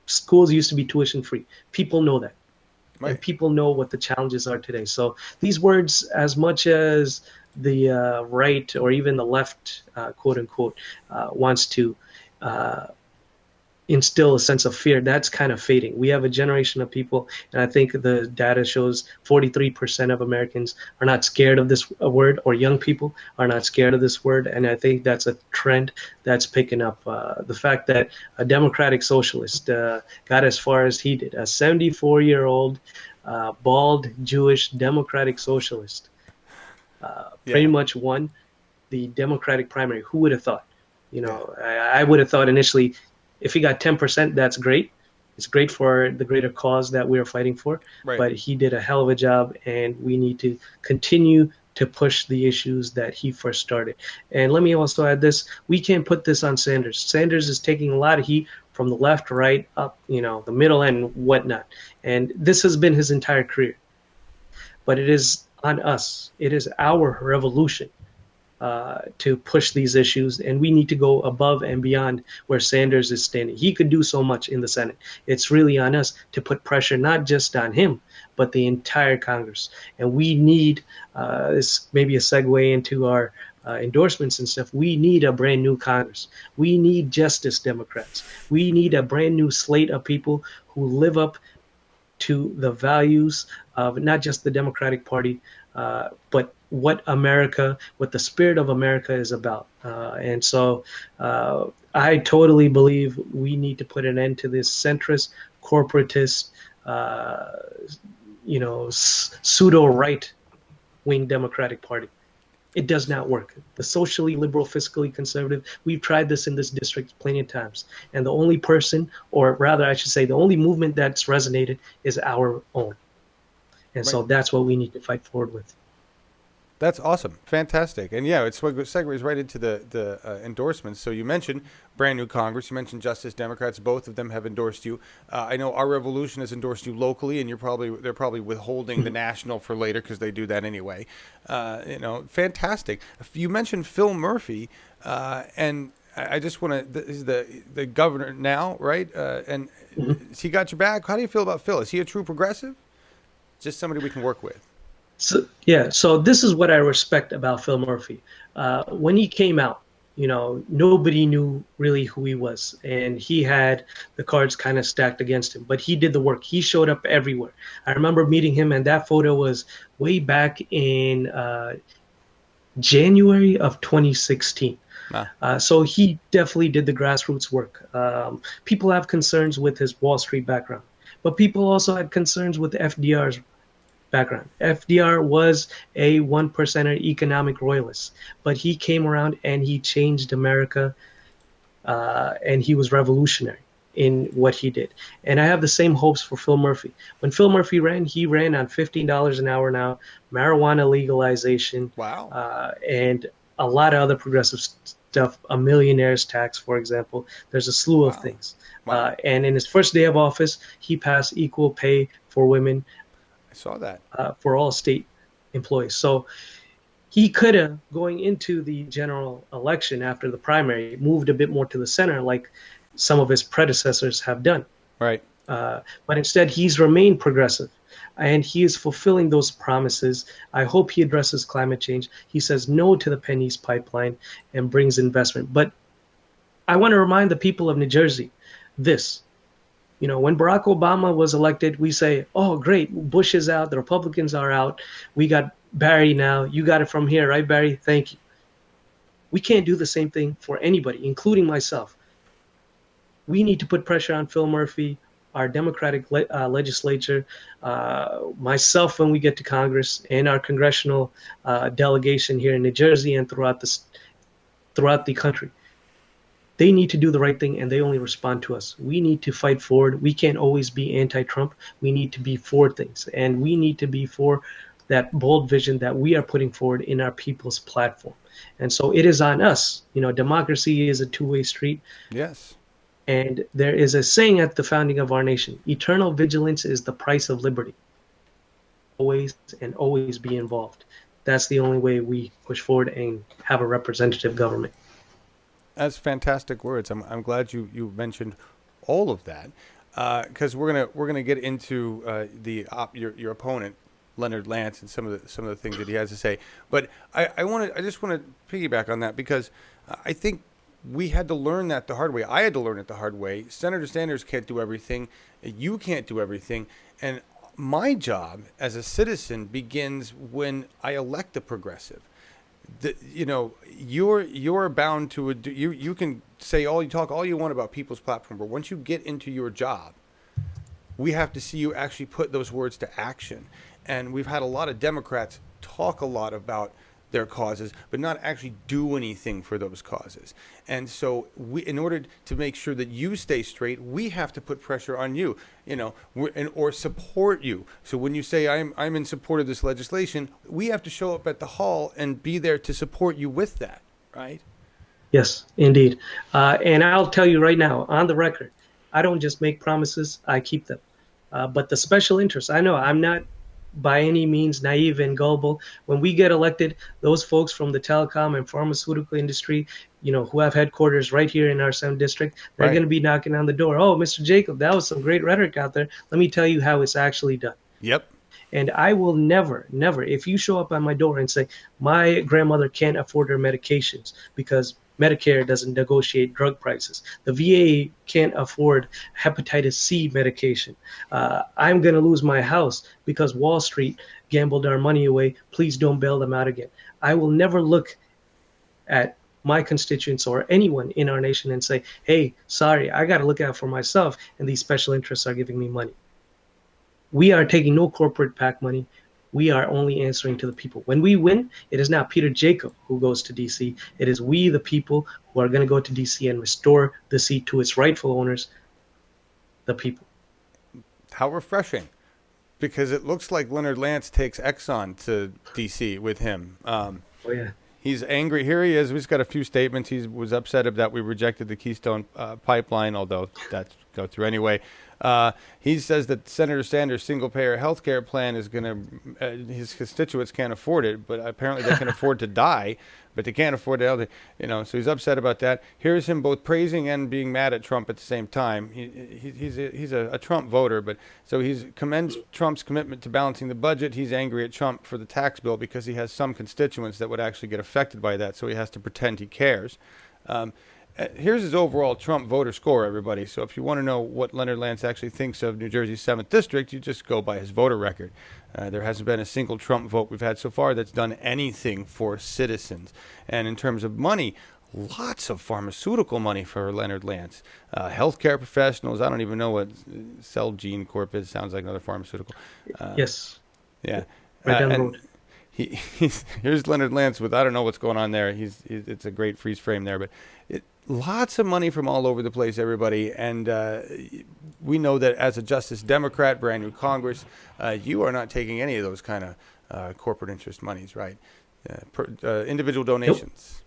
schools used to be tuition free. People know that. Right. And people know what the challenges are today. So these words, as much as the right or even the left, quote unquote, wants to instill a sense of fear, that's kind of fading. We have a generation of people, and I think the data shows 43% of Americans are not scared of this word, or young people are not scared of this word, and I think that's a trend that's picking up. The fact that a democratic socialist got as far as he did, a 74-year-old bald Jewish democratic socialist pretty much won the Democratic primary. Who would have thought? You know, I would have thought initially, if he got 10%, that's great. It's great for the greater cause that we're fighting for. Right. But he did a hell of a job, and we need to continue to push the issues that he first started. And let me also add this. We can't put this on Sanders. Sanders is taking a lot of heat from the left, right, up, you know, the middle and whatnot. And this has been his entire career. But it is on us. It is our revolution to push these issues, and we need to go above and beyond where Sanders is standing. He could do so much in the Senate. It's really on us to put pressure not just on him, but the entire Congress. And we need, this maybe a segue into our endorsements and stuff, we need a brand new Congress. We need Justice Democrats. We need a brand new slate of people who live up to the values of not just the Democratic Party, but what the spirit of America is about. And so I totally believe we need to put an end to this centrist, corporatist, pseudo right-wing Democratic Party. It does not work. The socially liberal, fiscally conservative, we've tried this in this district plenty of times. And the only person, or rather I should say, the only movement that's resonated is our own. And so that's what we need to fight forward with. That's awesome. Fantastic. And yeah, it segues right into the endorsements. So you mentioned brand new Congress. You mentioned Justice Democrats. Both of them have endorsed you. I know Our Revolution has endorsed you locally, and they're probably withholding the national for later because they do that anyway. Fantastic. You mentioned Phil Murphy, and I just want to, he's the governor now, right? And he got your back. How do you feel about Phil? Is he a true progressive? Just somebody we can work with. So this is what I respect about Phil Murphy. When he came out, nobody knew really who he was, and he had the cards kind of stacked against him, but he did the work. He showed up everywhere. I remember meeting him, and that photo was way back in January of 2016. So he definitely did the grassroots work. People have concerns with his Wall Street background, but people also had concerns with FDR's background. FDR was a 1%er economic royalist, but he came around and he changed America, and he was revolutionary. in what he did. And I have the same hopes for Phil Murphy. When Phil Murphy ran, he ran on $15 an hour now, marijuana legalization, Wow. and a lot of other progressive stuff, a millionaire's tax, for example. There's a slew of Wow. things. Wow. And in his first day of office, he passed equal pay for women I saw that. for all state employees. So he could have, going into the general election after the primary, moved a bit more to the center like some of his predecessors have done. Right. But instead, he's remained progressive and he is fulfilling those promises. I hope he addresses climate change. He says no to the Penny's pipeline and brings investment. But I want to remind the people of New Jersey this. You know, when Barack Obama was elected, we say, oh, great, Bush is out, the Republicans are out, we got Barry now, you got it from here, right, Barry? Thank you. We can't do the same thing for anybody, including myself. We need to put pressure on Phil Murphy, our Democratic legislature, myself when we get to Congress, and our congressional delegation here in New Jersey and throughout the country. They need to do the right thing, and they only respond to us. We need to fight forward. We can't always be anti-Trump. We need to be for things, and we need to be for that bold vision that we are putting forward in our people's platform. And so it is on us. You know, democracy is a two-way street. Yes. And there is a saying at the founding of our nation, eternal vigilance is the price of liberty. Always and always be involved. That's the only way we push forward and have a representative government. That's fantastic words. I'm glad you mentioned all of that, because we're gonna get into your opponent, Leonard Lance, and some of the things that he has to say. But I just want to piggyback on that, because I think we had to learn that the hard way. I had to learn it the hard way. Senator Sanders can't do everything. You can't do everything. And my job as a citizen begins when I elect a progressive. You're bound to you can say all you want about people's platform, but once you get into your job, we have to see you actually put those words to action. And we've had a lot of Democrats talk a lot about their causes, but not actually do anything for those causes. And so in order to make sure that you stay straight, we have to put pressure on you, or support you. So when you say I'm in support of this legislation, we have to show up at the hall and be there to support you with that, right? Yes, indeed. And I'll tell you right now, on the record, I don't just make promises, I keep them. But the special interests, I know I'm not by any means naive and gullible. When we get elected, those folks from the telecom and pharmaceutical industry, who have headquarters right here in our 7th district, they're going to be knocking on the door. Oh, Mr. Jacob, that was some great rhetoric out there. Let me tell you how it's actually done. Yep. And I will never, if you show up on my door and say, my grandmother can't afford her medications because Medicare doesn't negotiate drug prices, the VA can't afford hepatitis C medication, I'm going to lose my house because Wall Street gambled our money away, please don't bail them out again. I will never look at my constituents or anyone in our nation and say, hey, sorry, I got to look out for myself and these special interests are giving me money. We are taking no corporate PAC money. We are only answering to the people. When we win, it is not Peter Jacob who goes to D.C. It is we, the people, who are going to go to D.C. and restore the seat to its rightful owners, the people. How refreshing. Because it looks like Leonard Lance takes Exxon to D.C. with him. Oh, yeah. He's angry. Here he is. We've got a few statements. He was upset that we rejected the Keystone pipeline, although that's go through anyway. He says that Senator Sanders' single-payer health care plan is going to, his constituents can't afford it, but apparently they can afford to die, but they can't afford to, so he's upset about that. Here's him both praising and being mad at Trump at the same time. He's a Trump voter, but so he commends Trump's commitment to balancing the budget. He's angry at Trump for the tax bill because he has some constituents that would actually get affected by that, so he has to pretend he cares. Here's his overall Trump voter score, everybody. So if you want to know what Leonard Lance actually thinks of New Jersey's 7th District, you just go by his voter record. There hasn't been a single Trump vote we've had so far that's done anything for citizens. And in terms of money, lots of pharmaceutical money for Leonard Lance. Healthcare professionals, I don't even know what Celgene Corp is. Sounds like another pharmaceutical. Yes. Yeah. Right down the road. Here's Leonard Lance with, I don't know what's going on there. It's a great freeze frame there, but lots of money from all over the place, everybody. And we know that as a Justice Democrat, brand new Congress, you are not taking any of those kind of corporate interest monies, right? Individual donations.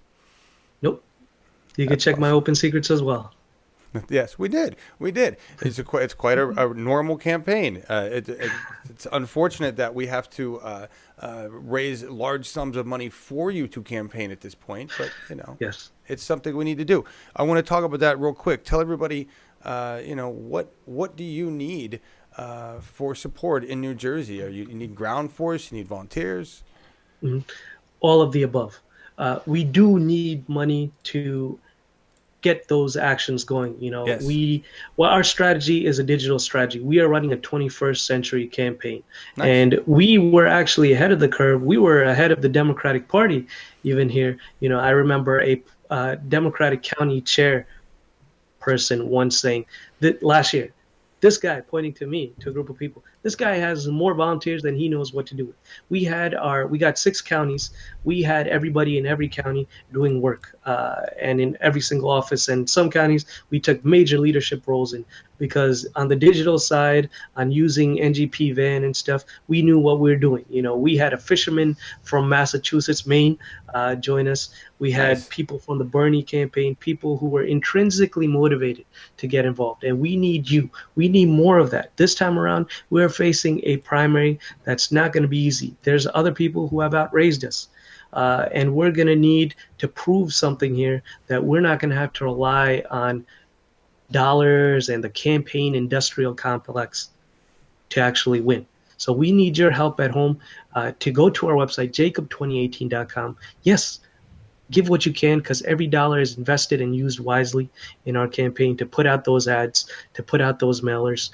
Nope. You can That's check my awesome. open secrets as well. Yes, we did. We did. It's quite a normal campaign. It's unfortunate that we have to raise large sums of money for you to campaign at this point, but Yes. it's something we need to do. I want to talk about that real quick. Tell everybody, what do you need for support in New Jersey? You need ground force? You need volunteers? All of the above. We do need money to get those actions going. Yes. Our strategy is a digital strategy. We are running a 21st century campaign, Nice. and we were actually ahead of the curve. We were ahead of the Democratic Party even here. I remember a Democratic county chair person once saying that last year, this guy pointing to me, to a group of people, this guy has more volunteers than he knows what to do with. We got 6 counties. We had everybody in every county doing work, and in every single office. And some counties we took major leadership roles in, because on the digital side, on using NGP van and stuff, we knew what we were doing. We had a fisherman from Massachusetts, Maine, join us. We had Nice. people from the Bernie campaign, people who were intrinsically motivated to get involved. And we need you. We need more of that. This time around, we're facing a primary that's not going to be easy. There's other people who have outraised us. And we're going to need to prove something here, that we're not going to have to rely on dollars and the campaign industrial complex to actually win. So we need your help at home, to go to our website, jacob2018.com. Yes, give what you can, because every dollar is invested and used wisely in our campaign to put out those ads, to put out those mailers,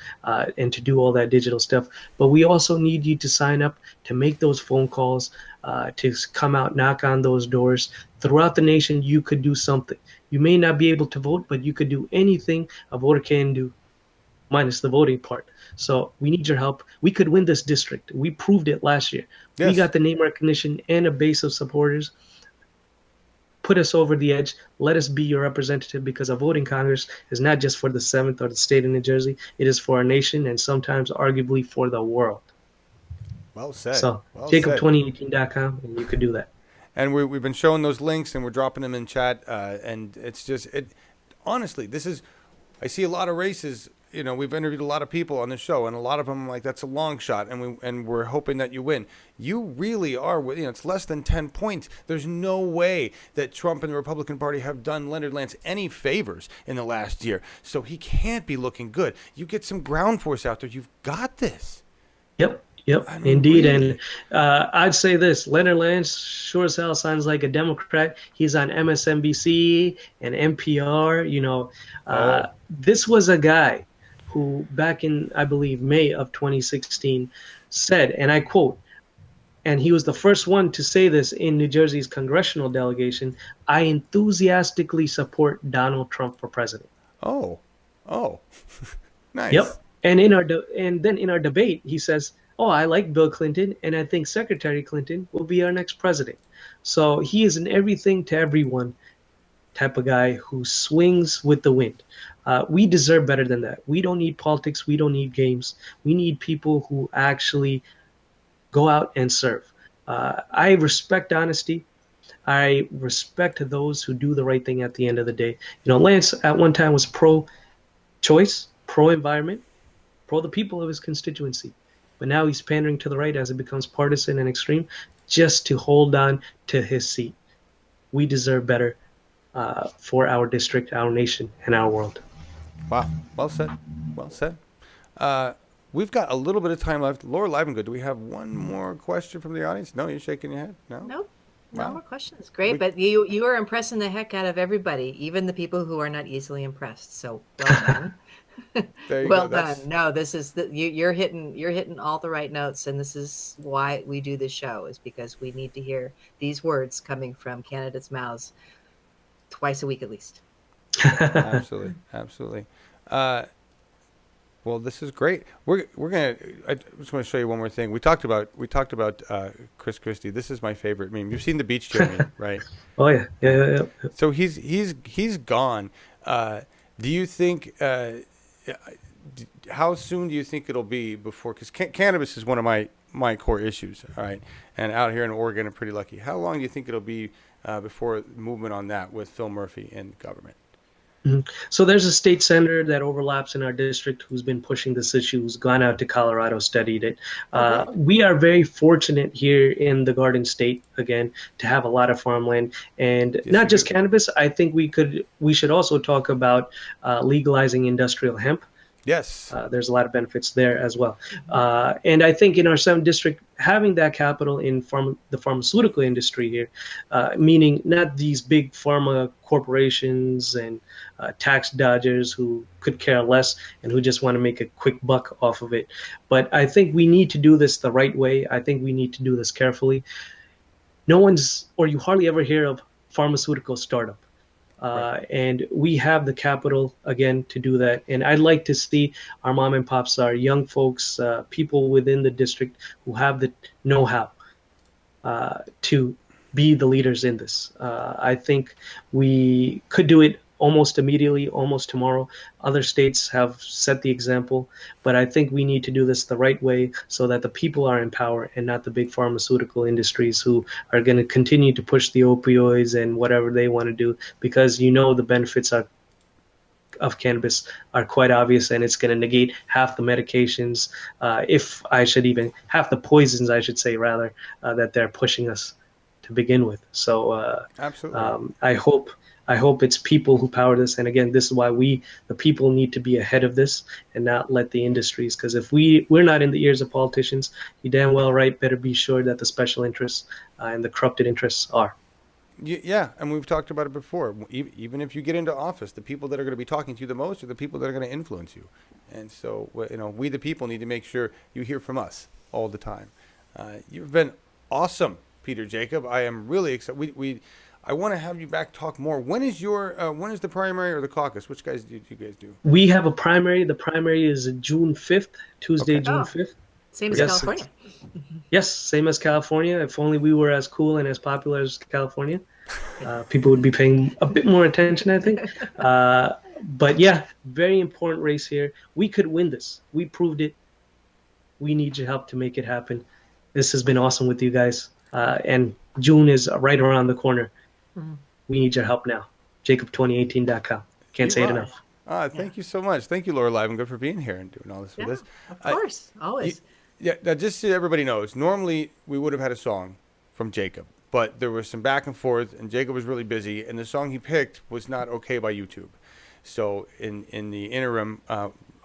and to do all that digital stuff. But we also need you to sign up, to make those phone calls, to come out, knock on those doors. Throughout the nation, you could do something. You may not be able to vote, but you could do anything a voter can do, minus the voting part. So we need your help. We could win this district. We proved it last year. We Yes. got the name recognition and a base of supporters. Put us over the edge. Let us be your representative, because a voting Congress is not just for the 7th or the state of New Jersey. It is for our nation, and sometimes arguably for the world. Well said. So Well said. jacob2018.com, and you could do that. And we've been showing those links, and we're dropping them in chat. And it's just honestly, I see a lot of races. We've interviewed a lot of people on the show, and a lot of them, like, that's a long shot, and we're hoping that you win. You really are. It's less than 10 points. There's no way that Trump and the Republican Party have done Leonard Lance any favors in the last year. So he can't be looking good. You get some ground force out there. You've got this. Yep, I mean, indeed. really. And I'd say this: Leonard Lance sure as hell sounds like a Democrat. He's on MSNBC and NPR. This was a guy who, back in, I believe, May of 2016, said, and I quote, and he was the first one to say this in New Jersey's congressional delegation, "I enthusiastically support Donald Trump for president." Oh, nice. Yep. And then in our debate, he says, "Oh, I like Bill Clinton, and I think Secretary Clinton will be our next president." So he is an everything to everyone type of guy who swings with the wind. We deserve better than that. We don't need politics. We don't need games. We need people who actually go out and serve. I respect honesty. I respect those who do the right thing at the end of the day. Lance at one time was pro-choice, pro-environment, pro the people of his constituency. But now he's pandering to the right as it becomes partisan and extreme, just to hold on to his seat. We deserve better for our district, our nation, and our world. Wow. Well said. Well said. We've got a little bit of time left. Laura Livengood, do we have one more question from the audience? No, you're shaking your head? No? Nope. No Wow. more questions. Great, but you are impressing the heck out of everybody, even the people who are not easily impressed. So well done. There you Well go. done. No, this is you're hitting all the right notes, and this is why we do this show, is because we need to hear these words coming from candidates' mouths twice a week at least. Absolutely. Absolutely. Well, this is great. We're gonna. I just want to show you one more thing. We talked about Chris Christie. This is my favorite meme. You've seen the beach chair meme, right? Oh yeah, yeah. So he's gone. Do you think? How soon do you think it'll be before? Because cannabis is one of my core issues. All right, and out here in Oregon, I'm pretty lucky. How long do you think it'll be before movement on that with Phil Murphy and government? So there's a state senator that overlaps in our district who's been pushing this issue, who's gone out to Colorado, studied it. We are very fortunate here in the Garden State, again, to have a lot of farmland, and not just cannabis. I think we should also talk about legalizing industrial hemp. Yes. There's a lot of benefits there as well. And I think in our 7th district, having that capital in the pharmaceutical industry here, meaning not these big pharma corporations and tax dodgers who could care less and who just want to make a quick buck off of it. But I think we need to do this the right way. I think we need to do this carefully. You hardly ever hear of pharmaceutical startup. And we have the capital, again, to do that. And I'd like to see our mom and pops, our young folks, people within the district who have the know-how to be the leaders in this. I think we could do it almost immediately, almost tomorrow. Other states have set the example, but I think we need to do this the right way so that the people are in power and not the big pharmaceutical industries who are going to continue to push the opioids and whatever they want to do, because the benefits of cannabis are quite obvious, and it's going to negate half the medications, half the poisons, I should say, rather, that they're pushing us to begin with. So absolutely. I hope it's people who power this. And again, this is why the people, need to be ahead of this and not let the industries, because if we're not in the ears of politicians, you damn well right better be sure that the special interests and the corrupted interests are. Yeah, and we've talked about it before. Even if you get into office, the people that are going to be talking to you the most are the people that are going to influence you. And so, we the people need to make sure you hear from us all the time. You've been awesome, Peter Jacob. I am really excited. I want to have you back talk more. When is the primary or the caucus? Which guys do you guys do? We have a primary. The primary is June 5th, Tuesday, June 5th. Same as California. Yes, same as California. If only we were as cool and as popular as California. People would be paying a bit more attention, I think. But yeah, very important race here. We could win this. We proved it. We need your help to make it happen. This has been awesome with you guys. And June is right around the corner. We need your help now. Jacob2018.com. Can't say it enough. Thank you so much. Thank you, Laura Livengood, for being here and doing all this with us. Of course, always. Now, just so everybody knows, normally we would have had a song from Jacob, but there was some back and forth, and Jacob was really busy, and the song he picked was not okay by YouTube. So in the interim,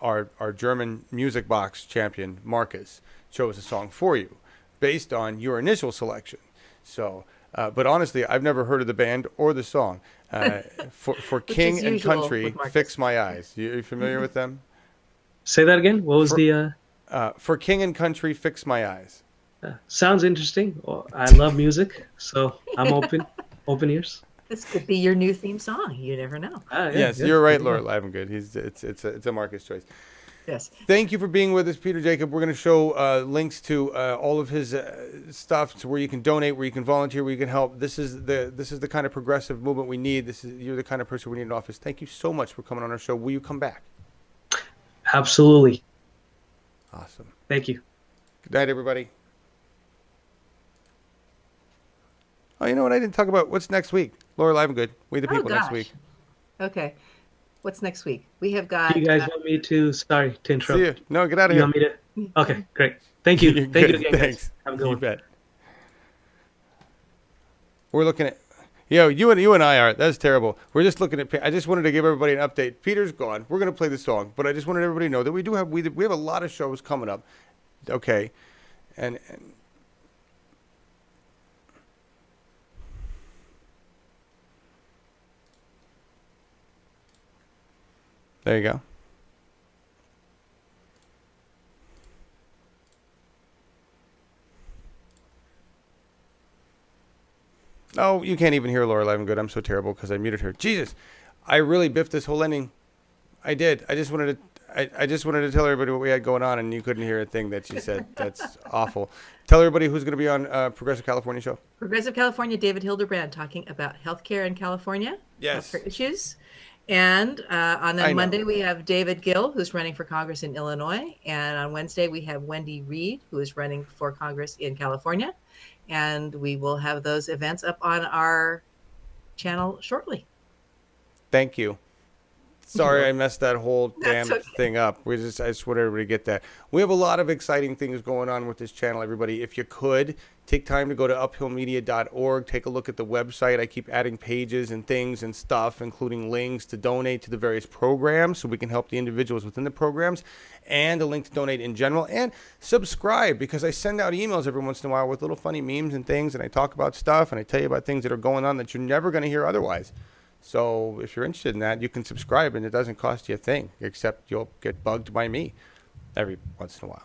our German music box champion, Marcus, chose a song for you based on your initial selection. So... but honestly, I've never heard of the band or the song. For King and Country, Fix My Eyes. Are you familiar with them? Say that again. What was the... For King and Country, Fix My Eyes. Sounds interesting. Well, I love music, so I'm open ears. This could be your new theme song. You never know. Yes, you're right, Laura Livengood. It's a Marcus choice. Yes. Thank you for being with us, Peter Jacob. We're going to show links to all of his stuff, to where you can donate, where you can volunteer, where you can help. This is the kind of progressive movement we need. You're the kind of person we need in office. Thank you so much for coming on our show. Will you come back? Absolutely. Awesome. Thank you. Good night, everybody. Oh, you know what? I didn't talk about what's next week. Laura Livengood, We the People next week. Okay. What's next week? We have got... You guys want me to... Sorry to interrupt. See you. No, get out of here. You want me to... Okay, great. Thank you. Thank you again, Thanks. guys. Have a good one. You bet. We're looking at... you and I are... That's terrible. We're just looking at... I just wanted to give everybody an update. Peter's gone. We're going to play the song, but I just wanted everybody to know that we have a lot of shows coming up. Okay. And there you go. Oh, you can't even hear Laura Livengood. I'm so terrible because I muted her. Jesus, I really biffed this whole ending. I did. I just wanted to... I just wanted to tell everybody what we had going on, and you couldn't hear a thing that she said. That's awful. Tell everybody who's going to be on Progressive California show. Progressive California, David Hildebrand, talking about healthcare in California. Yes. Healthcare issues. And on I know. Monday, we have David Gill, who's running for Congress in Illinois. And on Wednesday, we have Wendy Reed, who is running for Congress in California. And we will have those events up on our channel shortly. Thank you. Sorry, I messed that whole damn okay. thing up. I just want everybody to get that. We have a lot of exciting things going on with this channel, everybody. If you could, take time to go to uphillmedia.org. Take a look at the website. I keep adding pages and things and stuff, including links to donate to the various programs so we can help the individuals within the programs, and a link to donate in general. And subscribe, because I send out emails every once in a while with little funny memes and things, and I talk about stuff, and I tell you about things that are going on that you're never going to hear otherwise. So if you're interested in that, you can subscribe, and it doesn't cost you a thing, except you'll get bugged by me every once in a while.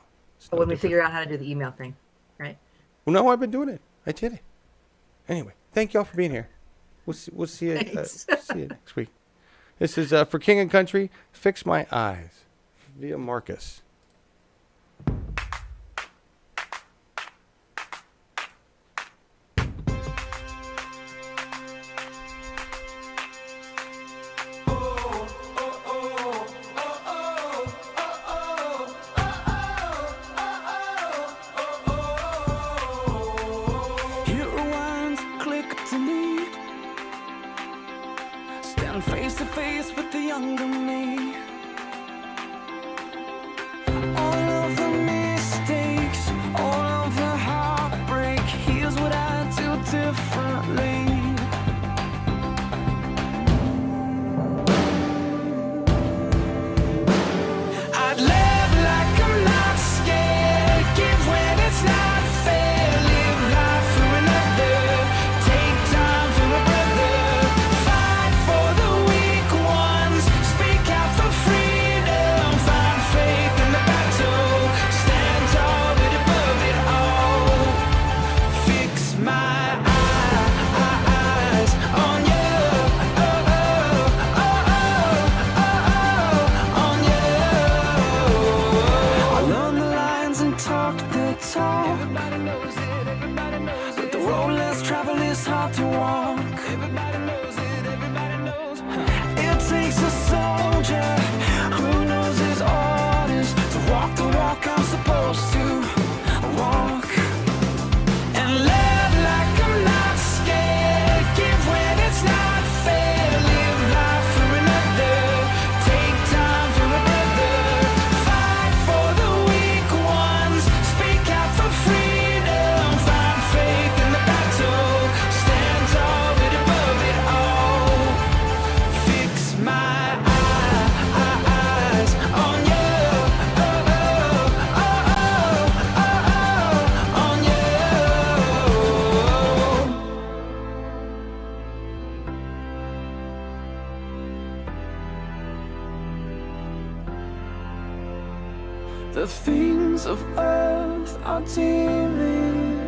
But when we figure out how to do the email thing, right? Well, no, I've been doing it. I did it. Anyway, thank y'all for being here. We'll see you see you next week. This is for King and Country, Fix My Eyes, via Marcus. Face to face with the younger me. All of the mistakes, all of the heartbreak. Here's what I do differently. I'd live like I'm not scared. Give when it's not fair. Live life for another. Take time for a brother. Fight for the weak ones. Speak out for freedom. Find faith in the battle. Stand tall but above it all. Fix my eyes on you. On you. I learned the lines and talked the talk. Everybody knows it, everybody knows it. But the road less traveled is hard to walk. Everybody knows it, everybody knows it. It takes a soldier who knows his orders to walk the walk I'm supposed to walk. And live like I'm not scared. Give when it's not fair. Live life for another. Take time for a brother. Fight for the weak ones. Speak out for freedom. Find faith in the battle. Stand tall but above it all. Fix my eyes on you. On you. The things of earth are dimming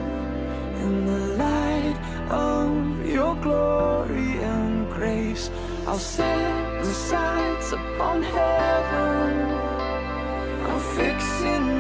in the light of your glory and grace. I'll set the sights upon heaven. I'm fixing